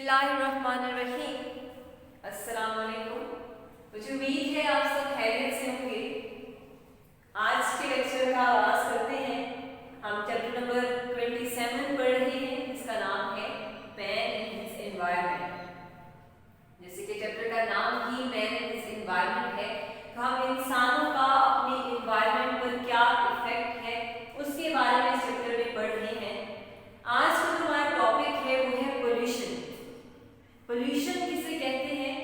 बिस्मिल्लाहिर्रहमानिर्रहीम। अस्सलाम वालेकुम। मुझे उम्मीद है आप सब खैरियत से होंगे। आज के लेक्चर का आगाज करते हैं। हम चैप्टर नंबर 27 पढ़ रहे हैं, जिसका नाम है मैन एंड हिज एनवायरनमेंट। जैसे कि चैप्टर का नाम ही मैन एंड हिज एनवायरनमेंट है, तो हम इंसानों का अपने एनवायरनमेंट पर क्या इफेक्ट है उसके बारे में इस चैप्टर में पढ़ रहे हैं। आज का जो हमारा टॉपिक है वो है पोल्यूशन। पोल्यूशन किसे कहते हैं,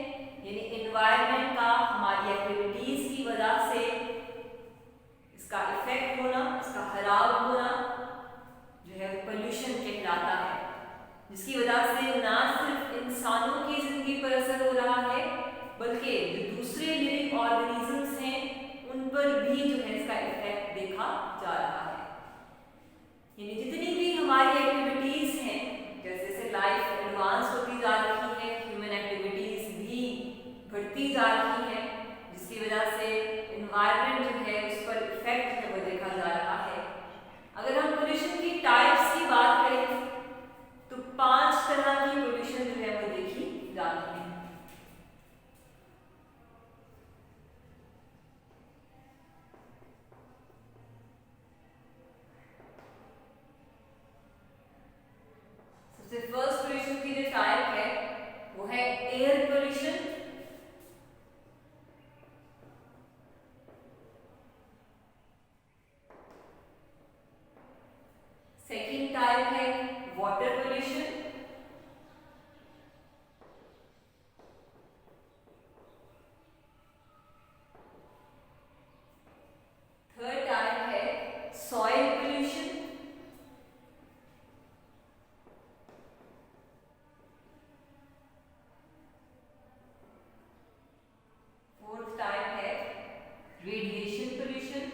यानी एनवायरनमेंट का हमारी एक्टिविटीज की वजह से इसका इफेक्ट होना, इसका खराब होना जो है पोल्यूशन कहलाता है, जिसकी वजह से ना सिर्फ इंसानों की जिंदगी पर असर हो रहा है, बल्कि जो दूसरे लिविंग ऑर्गेनिजम्स हैं उन पर भी जो है इसका इफेक्ट देखा जा रहा है। यानी जितनी भी हमारी एक्टिविटीज हैं, जैसे जैसे लाइफ एडवांस होती जा रही है, ह्यूमन एक्टिविटीज भी बढ़ती जा रही है, जिसकी वजह से एनवायरनमेंट जो है उस पर इफेक्ट है वो देखा जा रहा है। अगर हम पोल्यूशन की टाइप्स की बात करें तो 5 तरह की पोल्यूशन जो है वो देखी जाती है। सबसे फर्स्ट पोल्यूशन की जो टाइप है वो है एयर पोल्यूशन। सेकंड टाइप है वाटर पोल्यूशन। थर्ड टाइप है सॉइल पोल्यूशन। फोर्थ टाइप है रेडिएशन पोल्यूशन।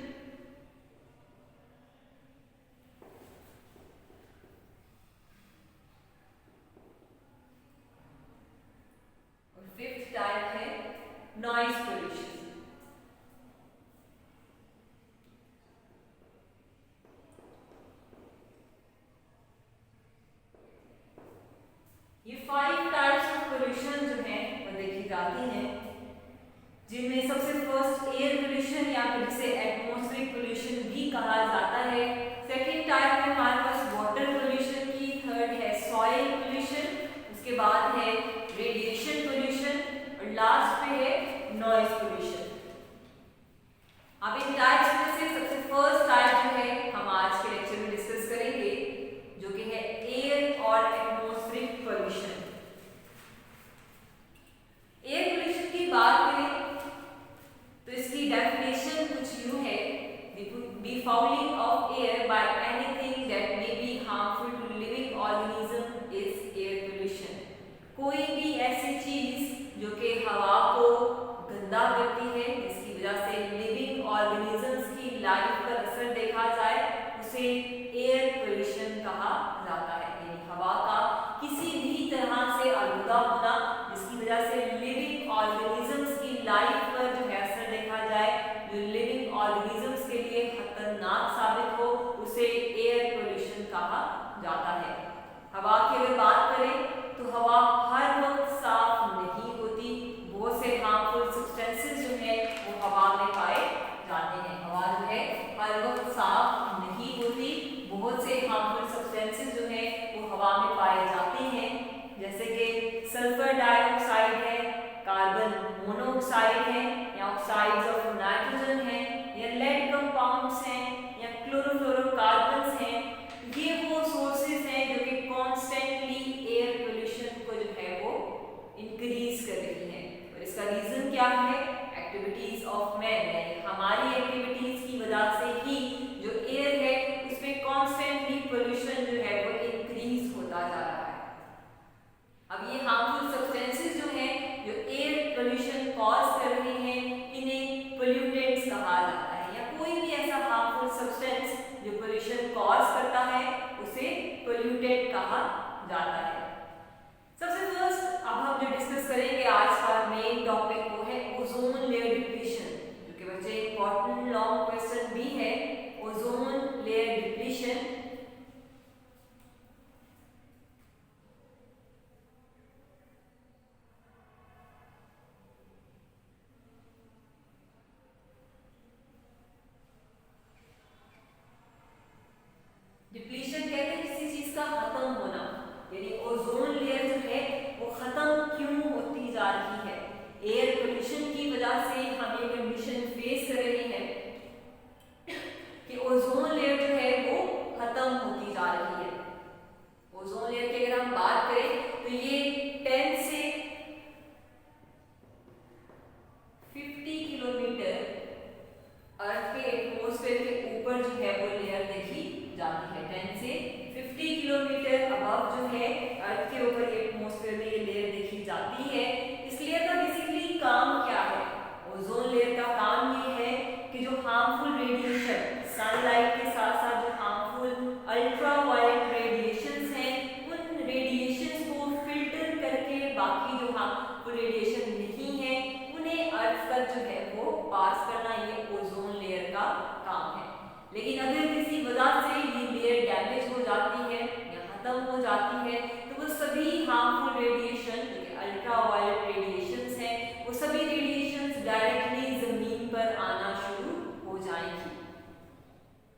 और फिफ्थ टाइप है नॉइज पोल्यूशन। ये 5 टाइप्स ऑफ पोल्यूशन जो है वो देखी जाती हैं, जिनमें सबसे फर्स्ट एयर पोल्यूशन या फिर जिसे एटमॉस्फेरिक पोल्यूशन भी कहा जाता है। सेकंड टाइप में हमारे पास वाटर पोल्यूशन की, थर्ड है सॉइल पोल्यूशन, उसके बाद है रेडिएशन पोल्यूशन और लास्ट पे है नॉइज पोल्यूशन। अब इन टाइप्स में से सबसे फर्स्ट टाइप जो है हम आज के लेक्चर में डिस्कस करेंगे, जो कि है एयर और एटमॉस्फेरिक पोल्यूशन। एयर पोल्यूशन की बात करें तो इसकी डेफिनेशन कुछ यूं है, befouling of air by anything that may be harmful to living organism is air pollution. कोई भी ऐसी चीज जो कि हवा को गंदा करती है, जिसकी वजह से लिविंग ऑर्गेनिजम्स की लाइफ पर असर देखा जाए, उसे एयर पोल्यूशन कहा जाता है। यानी हवा का किसी भी तरह से आलूदा होना, जिसकी वजह से लिविंग ऑर्गेनिजम्स की लाइफ पर जो है असर देखा जाए, जो लिविंग ऑर्गेनिजम्स के लिए खतरनाक साबित हो, उसे एयर पोल्यूशन कहा जाता है। हवा की अगर बात करें तो हवा हर वक्त साफ नहीं होती, बहुत से हार्मफुल सब्सटेंसेस जो है वो हवा में पाए जाते हैं। हवा जो है हर वक्त साफ नहीं होती, बहुत से हार्मफुल सब्सटेंसेस जो है वो हवा में पाए जाते हैं, जैसे कि सल्फर डाइऑक्साइड है, कार्बन मोनोऑक्साइड है, या ऑक्साइड्स ऑफ नाइट्रोजन है, या लेड कंपाउंड्स हैं, या क्लोरोफ्लोरोकार्बन्स हैं। ये वो सोर्सेज हैं जो कि कॉन्स्टेंटली एयर पोल्यूशन को जो है वो इंक्रीज कर रही है। और इसका रीजन क्या है? एक्टिविटीज ऑफ मैन, यानी हमारी एक्टिविटीज की वजह से ही जो एयर है उसमें कॉन्स्टेंटली पोल्यूशन जो है वो इंक्रीज होता जा रहा है। अब ये हार्मफुल सब्सटेंसेस जो हैं जो एयर पोल्यूशन कॉज कर रहे हैं, इन्हें पोल्यूटेंट्स कहा जाता है, या कोई भी ऐसा हार्मफुल सब्सटेंस जो पोल्यूशन कॉज करता है उसे पोल्यूटेंट कहा जाता है। सबसे फर्स्ट अब हम जो डिस्कस करेंगे आज का मेन टॉपिक वो है ओजोन लेयर डिप्लीशन, जो कि बच्चे इंपॉर्टेंट लॉन्ग क्वेश्चन भी है। ओजोन लेयर डिप्लीशन बाकी जो हार्मफुल रेडिएशन नहीं है उन्हें अर्थ तक जो है वो पास करना, ये ओजोन लेयर का काम है। लेकिन अगर किसी वजह से ये लेयर डैमेज हो जाती है या खत्म हो जाती है तो वो सभी हार्मफुल रेडिएशन, अल्ट्रावायलेट रेडिएशंस हैं, वो सभी रेडिएशंस डायरेक्टली जमीन पर आना शुरू हो जाएंगी।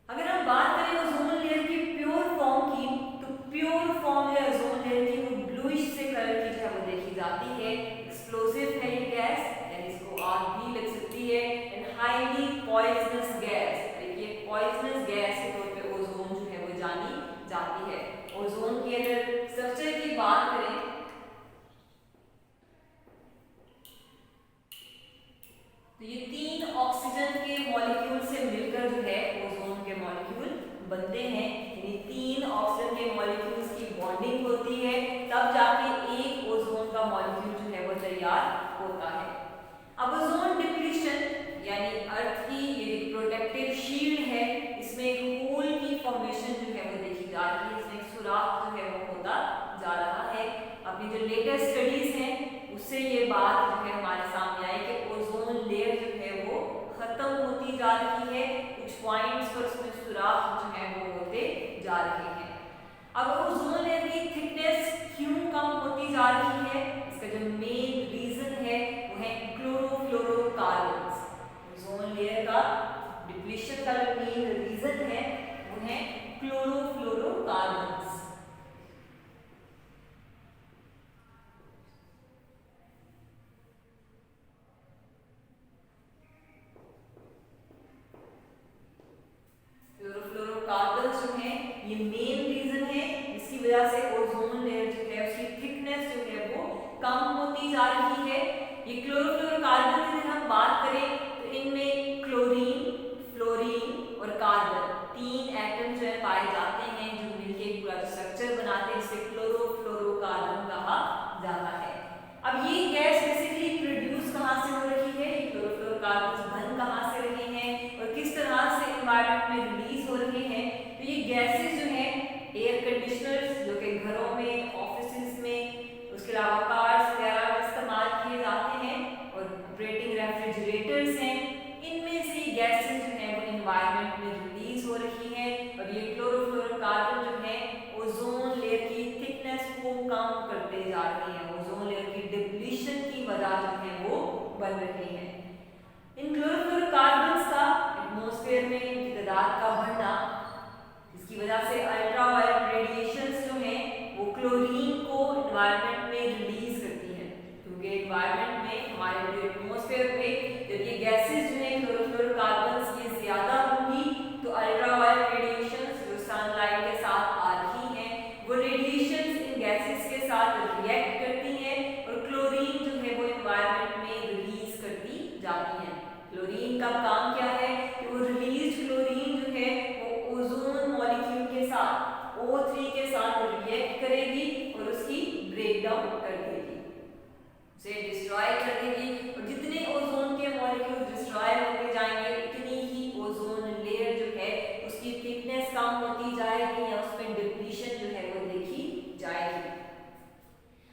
अगर हम बात करें ओजोन लेयर की प्योर फॉर्म की, तो प्योर फॉर्म है ओजोन लेयर की वो ब्लूइश से कलर की जो है वो देखी जाती है। एक्सप्लोसिव है ये गैस, यानी इसको आग भी लग सकती है, एंड हाईली पॉइजनस गैस, ये पॉइजनस गैस के तौर पे ओजोन जो है वो जानी जाती है। ओजोन की अगर स्ट्रक्चर की बात करें तो ये 3 ऑक्सीजन के मॉलिक्यूल से मिलकर जो है ओजोन के मॉलिक्यूल बनते हैं। यानी 3 ऑक्सीजन के मॉलिक्यूल्स की बॉन्डिंग होती है, तब जाके एक ओजोन का मॉलिक्यूल जो है वो तैयार होता है। अब ओजोन डिप्लीशन यानी अर्थ की ये प्रोटेक्टिव शील्ड है, इसमें एक होल की फॉर्मेशन जो है वो देखी जा रही है, इसमें एक सुराख जो है वो होता जा रहा है। अपनी जो लेटेस्ट स्टडीज हैं उससे ये बात जो है हमारे सामने आई कि ओजोन लेयर जो है वो खत्म होती जा रही है, कुछ पॉइंट्स पर उसमें सुराख जो है वो होते जा रहे हैं। अब ओजोन लेयर की थिकनेस क्यों कम होती जा रही है, इसका जो मेन रीजन है वो है क्लोरोफ्लोरोकार्बन्स। ओजोन लेयर का डिप्लीशन का जो मेन रीजन है वो है क्लोरोफ्लोरोकार्बन्स। क्लोरोफ्लोरोकार्बन्स जो है ये मेन रीजन है जिसकी वजह से ओजोन लेयर जो है उसकी थिकनेस जो है वो कम होती जा रही है। ये क्लोरोफ्लोरोकार्बन की अगर हम बात करें तो इनमें क्लोरीन, फ्लोरीन और कार्बन 3 एटम जो है पाए जाते हैं जो मिलकर पूरा स्ट्रक्चर बनाते हैं, इसे क्लोरोफ्लोरोकार्बन कहा जाता है। अब ये गैस बेसिकली प्रोड्यूस कहाँ से हो रही है, क्लोरोफ्लोरोकार्बन बन कहाँ से रहे हैं और किस तरह से एनवायरनमेंट में रिलीज हो रहे हैं। तो ये गैसेस जो हैं एयर कंडीशनर्स जो कि घरों में, ऑफिसेज में, उसके अलावा कार्स वगैरह में इस्तेमाल किए जाते हैं और ऑपरेटिंग रेफ्रिजरेटर्स हैं, इनमें से गैसेस जो हैं वो एनवायरनमेंट में रिलीज हो रही हैं और ये क्लोरोफ्लोरोकार्बन जो है ओजोन लेयर की थिकनेस को कम करते जा रहे हैं, ओजोन लेयर की डिप्लीशन की वजह जो है वो बन रही है। इन क्लोरोफ्लोरोकार्बन्स का एटमॉस्फेयर में इनकी तादाद का बढ़ना, इसकी वजह से अल्ट्रावायलेट रेडिएशंस जो हैं वो क्लोरीन को एनवायरनमेंट में रिलीज करती हैं, क्योंकि एनवायरनमेंट में हमारे जो एटमॉस्फेयर में जब ये गैसेस जो हैं क्लोरोफ्लोरोकार्बन्स ये ज्यादा होंगी तो अल्ट्रावायलेट रेडिएशंस जो सनलाइट के साथ आ रही हैं वो रेडिएशंस इन गैसेस के साथ रिएक्ट करती हैं और क्लोरीन जो है वो एनवायरनमेंट में रिलीज करती जाती है। क्लोरीन का काम क्या है कि वो रिलीज क्लोरीन जो है वो ओजोन मॉलिक्यूल के साथ O3 के साथ रिएक्ट करेगी और उसकी ब्रेकडाउन कर देगी, उसे डिस्ट्रॉय कर देगी और जितने ओजोन के मॉलिक्यूल डिस्ट्रॉय होते जाएंगे उतनी ही ओजोन लेयर जो है उसकी थिकनेस कम होती जाएगी या उसमें डिप्लीशन जो है वो देखी जाएगी।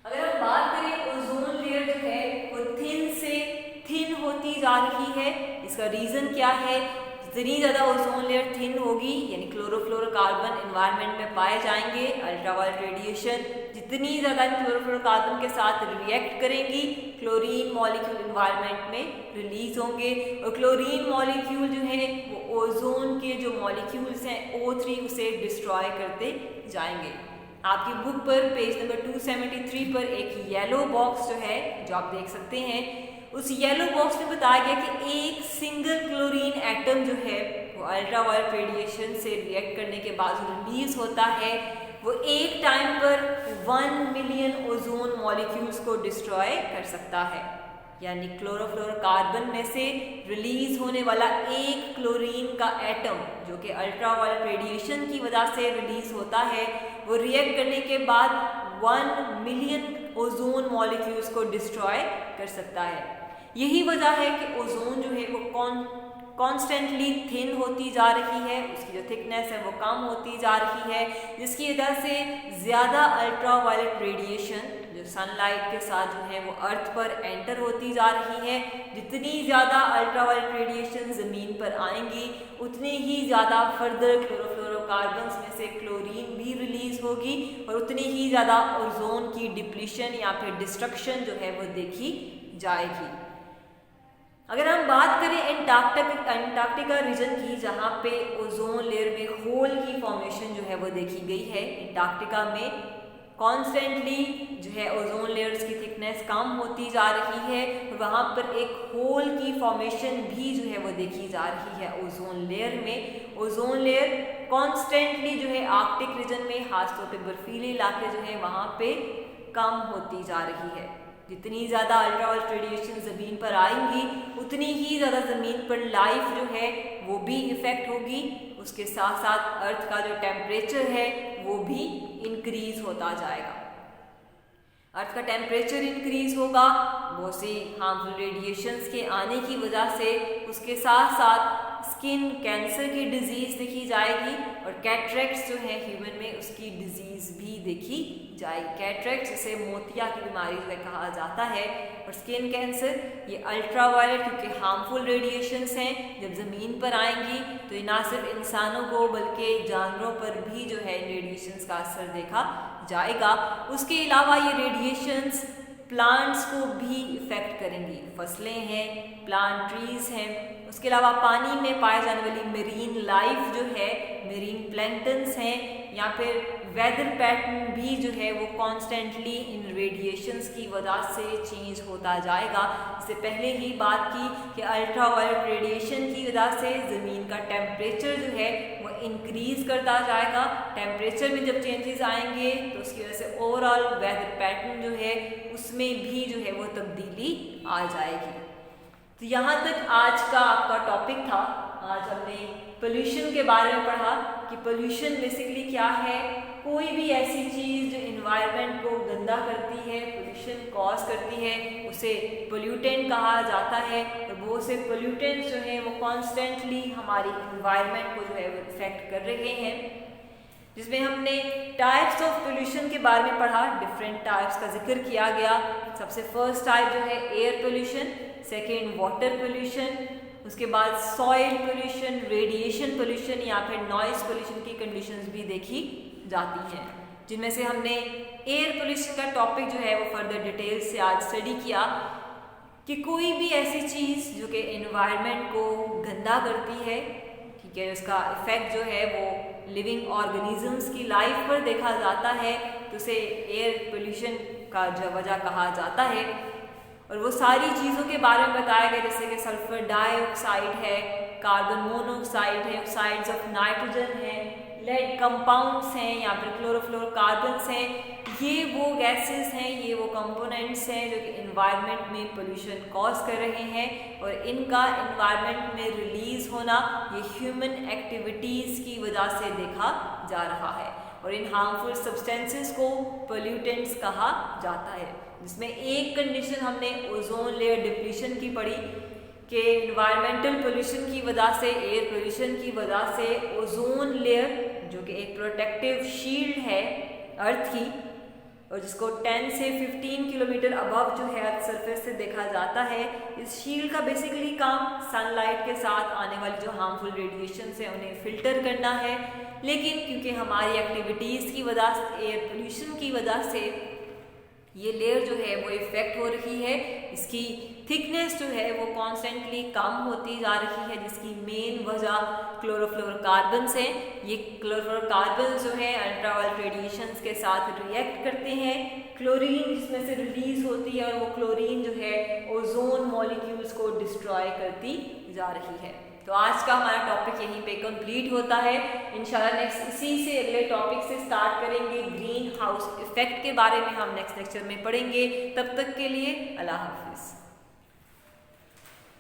अगर हम बात करें ओजोन लेयर जो है वो थिन से थिन होती जा रही है, इसका रीजन क्या है, जितनी ज़्यादा ओजोन लेयर थिन होगी यानी क्लोरोफ्लोरोकार्बन एनवायरनमेंट में पाए जाएंगे, अल्ट्रावायलेट रेडिएशन जितनी ज़्यादा क्लोरोफ्लोरोकार्बन के साथ रिएक्ट करेंगी क्लोरीन मॉलिक्यूल एनवायरनमेंट में रिलीज होंगे और क्लोरीन मॉलिक्यूल जो है वो ओजोन के जो मॉलिक्यूल्स हैं O3 उसे डिस्ट्रॉय करते जाएंगे। आपकी बुक पर पेज नंबर 273 पर एक येलो बॉक्स जो है जो आप देख सकते हैं, उस येलो बॉक्स में बताया गया कि एक सिंगल क्लोरीन एटम जो है वो अल्ट्रावायलेट रेडिएशन से रिएक्ट करने के बाद रिलीज होता है, वो एक टाइम पर 1 मिलियन ओजोन मॉलिक्यूल्स को डिस्ट्रॉय कर सकता है। यानी क्लोरोफ्लोरोकार्बन में से रिलीज होने वाला एक क्लोरीन का एटम जो कि अल्ट्रावायलेट रेडिएशन की वजह से रिलीज होता है वो रिएक्ट करने के बाद 1 मिलियन ओजोन मॉलिक्यूल्स को डिस्ट्रॉय कर सकता है। यही वजह है कि ओजोन जो है वो कॉन्स्टेंटली थिन होती जा रही है, उसकी जो थिकनेस है वो कम होती जा रही है, जिसकी वजह से ज़्यादा अल्ट्रावायलेट रेडिएशन जो सनलाइट के साथ जो है वो अर्थ पर एंटर होती जा रही है। जितनी ज़्यादा अल्ट्रावायलेट रेडिएशन ज़मीन पर आएंगी उतनी ही ज़्यादा फर्दर क्लोरोफ्लोरोकार्बन्स में से क्लोरीन भी रिलीज होगी और उतनी ही ज़्यादा ओजोन की डिप्लीशन या फिर डिस्ट्रक्शन जो है वो देखी जाएगी। अगर हम बात करें एंटार्क्टिका रीजन की, जहाँ पे ओजोन लेयर में होल की फॉर्मेशन जो है वो देखी गई है। एंटार्क्टिका में कॉन्स्टेंटली जो है ओजोन लेयर्स की थिकनेस कम होती जा रही है और वहाँ पर एक होल की फॉर्मेशन भी जो है वो देखी जा रही है ओजोन लेयर में। ओजोन लेयर कॉन्स्टेंटली जो है आर्कटिक रीजन में, खासतौर पे बर्फीले इलाके जो है वहाँ पे कम होती जा रही है। जितनी ज़्यादा अल्ट्रावायलेट रेडिएशन ज़मीन पर आएंगी उतनी ही ज़्यादा ज़मीन पर लाइफ जो है वो भी इफ़ेक्ट होगी। उसके साथ साथ अर्थ का जो टेम्परेचर है वो भी इंक्रीज होता जाएगा। अर्थ का टेम्परेचर इंक्रीज होगा बहुत सी हार्मफुल रेडिएशंस के आने की वजह से। उसके साथ साथ स्किन कैंसर की डिजीज़ देखी जाएगी और कैटरेक्ट्स जो है ह्यूमन में उसकी डिजीज़ भी देखी जाएगी। कैटरेक्ट्स जिसे मोतिया की बीमारी जो है कहा जाता है और स्किन कैंसर ये अल्ट्रावायलेट क्योंकि हार्मफुल रेडिएशंस हैं जब ज़मीन पर आएंगी तो ये ना सिर्फ इंसानों को बल्कि जानवरों पर भी जो है रेडिएशंस का असर देखा जाएगा। उसके अलावा ये रेडिएशंस प्लांट्स को भी इफ़ेक्ट करेंगी। फसलें हैं, प्लांट ट्रीज हैं, उसके अलावा पानी में पाए जाने वाली मेरीन लाइफ जो है, मेरीन प्लैंक्टन्स हैं, या फिर वेदर पैटर्न भी जो है वो कॉन्स्टेंटली इन रेडिएशंस की वजह से चेंज होता जाएगा। इससे पहले ही बात की कि अल्ट्रावायलेट रेडिएशन की वजह से ज़मीन का टेम्परेचर जो है वो इंक्रीज़ करता जाएगा। टेम्परेचर में जब चेंजेस आएंगे तो उसकी वजह से ओवरऑल वेदर पैटर्न जो है उसमें भी जो है वो तब्दीली आ जाएगी। तो यहाँ तक आज का आपका टॉपिक था। आज हमने पोल्यूशन के बारे में पढ़ा कि पोल्यूशन बेसिकली क्या है। कोई भी ऐसी चीज़ जो इन्वायरमेंट को गंदा करती है, पोल्यूशन कॉज करती है, उसे पोल्यूटेंट कहा जाता है। और वो से पोल्यूटेंट्स जो हैं वो कॉन्स्टेंटली हमारी इन्वायरमेंट को जो है वो इफेक्ट कर रहे हैं। जिसमें हमने टाइप्स ऑफ पोल्यूशन के बारे में पढ़ा, डिफरेंट टाइप्स का जिक्र किया गया। सबसे फर्स्ट टाइप जो है air pollution, second water pollution, उसके बाद सॉइल पोल्यूशन, रेडिएशन पोल्यूशन या फिर नॉइस पोल्यूशन की कंडीशंस भी देखी जाती हैं। जिनमें से हमने एयर पोल्यूशन का टॉपिक जो है वो फर्दर डिटेल से आज स्टडी किया कि कोई भी ऐसी चीज़ जो कि एनवायरनमेंट को गंदा करती है, ठीक है, उसका इफ़ेक्ट जो है वो लिविंग ऑर्गेनिजम्स की लाइफ पर देखा जाता है, तो उसे एयर पोल्यूशन का वजह कहा जाता है। और वो सारी चीज़ों के बारे में बताया गया जैसे कि सल्फर डाइऑक्साइड है, कार्बन मोनोऑक्साइड है, ऑक्साइड्स ऑफ नाइट्रोजन है, लेड कंपाउंड्स हैं या फिर क्लोरोफ्लोरोकार्बन्स हैं। ये वो गैसेस हैं, ये वो कंपोनेंट्स हैं जो कि इन्वायरमेंट में पोल्यूशन कॉज कर रहे हैं और इनका इन्वायरमेंट में रिलीज होना ये ह्यूमन एक्टिविटीज़ की वजह से देखा जा रहा है। और इन हार्मफुल सब्सटेंसेस को पोल्यूटेंट्स कहा जाता है। जिसमें एक कंडीशन हमने ओजोन लेयर डिप्लीशन की पढ़ी कि इन्वायरमेंटल पोल्यूशन की वजह से, एयर पोल्यूशन की वजह से ओजोन लेयर जो कि एक प्रोटेक्टिव शील्ड है अर्थ की और जिसको 10 से 15 किलोमीटर अबव जो है अर्थ सरफेस से देखा जाता है, इस शील्ड का बेसिकली काम सनलाइट के साथ आने वाली जो हार्मफुल रेडिएशन है उन्हें फिल्टर करना है। लेकिन क्योंकि हमारी एक्टिविटीज़ की वजह से, एयर पोल्यूशन की वजह से ये लेयर जो है वो इफेक्ट हो रही है, इसकी थिकनेस जो है वो कॉन्स्टेंटली कम होती जा रही है, जिसकी मेन वजह क्लोरोफ्लोरोकार्बन्स हैं। ये क्लोरोफ्लोरोकार्बन्स जो है अल्ट्रावायलेट रेडिएशंस के साथ रिएक्ट करते हैं, क्लोरीन जिसमें से रिलीज होती है और वो क्लोरीन जो है ओजोन मॉलिक्यूल्स को डिस्ट्रॉय करती जा रही है। तो आज का हमारा टॉपिक यहीं पे कंप्लीट होता है। इंशाल्लाह नेक्स्ट इसी से अगले टॉपिक से स्टार्ट करेंगे। ग्रीन हाउस इफेक्ट के बारे में हम नेक्स्ट लेक्चर में पढ़ेंगे। तब तक के लिए अल्लाह हाफिज़।